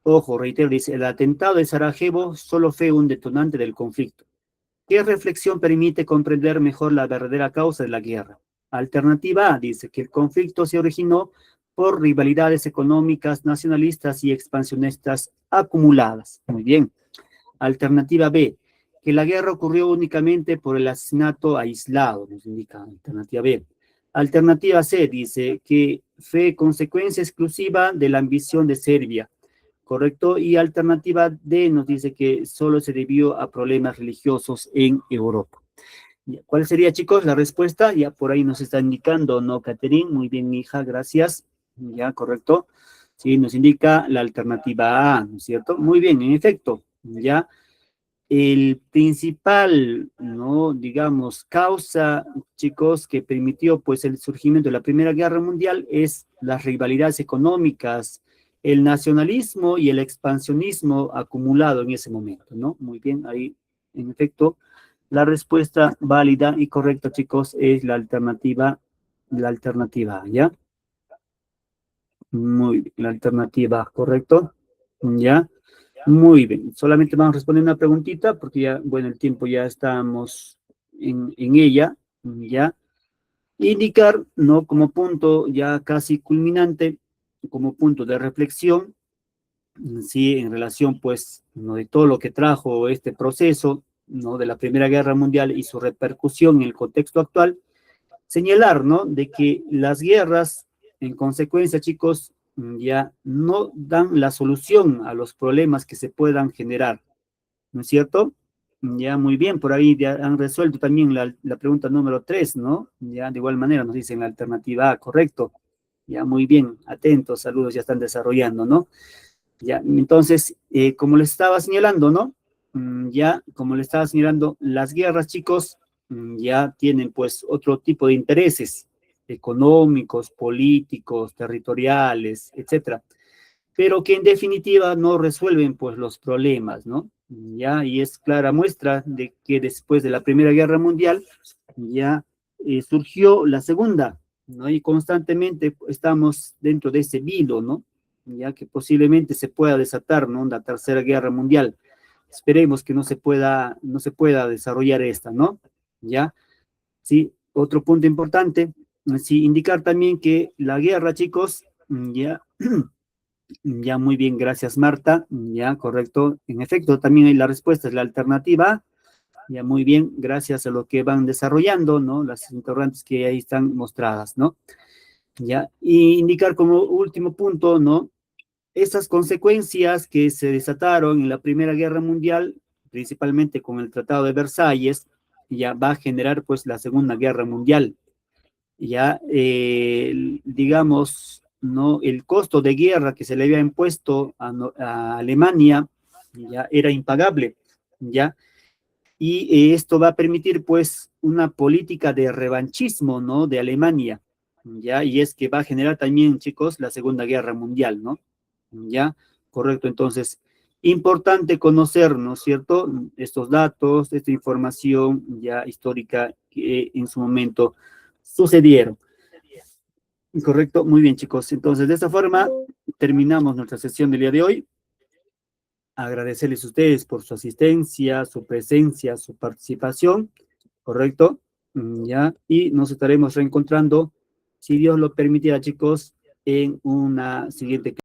Ojo, reitero, dice, el atentado de Sarajevo solo fue un detonante del conflicto. ¿Qué reflexión permite comprender mejor la verdadera causa de la guerra? Alternativa A, dice que el conflicto se originó por rivalidades económicas, nacionalistas y expansionistas acumuladas. Muy bien. Alternativa B, que la guerra ocurrió únicamente por el asesinato aislado, nos indica alternativa B. Alternativa C dice que fue consecuencia exclusiva de la ambición de Serbia, ¿correcto? Y alternativa D nos dice que solo se debió a problemas religiosos en Europa. ¿Cuál sería, chicos, la respuesta? Ya por ahí nos está indicando, ¿no, Catherine? Muy bien, mi hija, gracias. Ya, correcto. Sí, nos indica la alternativa A, ¿no es cierto? Muy bien, en efecto, ya. El principal, ¿no?, digamos, causa, chicos, que permitió, pues, el surgimiento de la Primera Guerra Mundial es las rivalidades económicas, el nacionalismo y el expansionismo acumulado en ese momento, ¿no? Muy bien, ahí, en efecto, la respuesta válida y correcta, chicos, es la alternativa A, ¿ya? Muy bien, la alternativa, ¿correcto? ¿Ya? Muy bien, solamente vamos a responder una preguntita porque ya, bueno, el tiempo ya estamos en ella, ¿ya? Indicar, ¿no?, como punto ya casi culminante, como punto de reflexión, sí, en relación, pues, ¿no?, de todo lo que trajo este proceso, ¿no?, de la Primera Guerra Mundial y su repercusión en el contexto actual, señalar, ¿no?, de que las guerras, en consecuencia, chicos, ya no dan la solución a los problemas que se puedan generar, ¿no es cierto? Ya, muy bien, por ahí ya han resuelto también la pregunta número 3, ¿no? Ya, de igual manera nos dicen la alternativa A, correcto. Ya, muy bien, atentos, saludos, ya están desarrollando, ¿no? Ya, entonces, como les estaba señalando, ¿no? Ya, como les estaba señalando, las guerras, chicos, ya tienen, pues, otro tipo de intereses económicos, políticos, territoriales, etcétera, pero que en definitiva no resuelven, pues, los problemas, ¿no? Ya, y es clara muestra de que después de la Primera Guerra Mundial ya surgió la Segunda, ¿no? Y constantemente estamos dentro de ese vilo, ¿no? Ya que posiblemente se pueda desatar, ¿no?, la Tercera Guerra Mundial. Esperemos que no se pueda desarrollar esta, ¿no? Ya, sí, otro punto importante, sí, indicar también que la guerra, chicos, ya Ya, muy bien, gracias Marta. Ya, correcto. En efecto, también hay la respuesta, es la alternativa. Ya, muy bien, gracias a lo que van desarrollando, ¿no? Las interrogantes que ahí están mostradas, ¿no? Ya, y indicar como último punto, ¿no? Estas consecuencias que se desataron en la Primera Guerra Mundial, principalmente con el Tratado de Versalles, ya va a generar pues la Segunda Guerra Mundial. Ya, digamos, ¿no? El costo de guerra que se le había impuesto a Alemania ya era impagable, ya, y esto va a permitir pues una política de revanchismo, ¿no? De Alemania, ya, y es que va a generar también, chicos, la Segunda Guerra Mundial, ¿no? Ya, correcto, entonces, importante conocer, ¿no es cierto?, estos datos, esta información ya histórica que en su momento sucedieron. Correcto, muy bien, chicos. Entonces, de esta forma, terminamos nuestra sesión del día de hoy. Agradecerles a ustedes por su asistencia, su presencia, su participación, ¿correcto? Ya, y nos estaremos reencontrando, si Dios lo permitiera, chicos, en una siguiente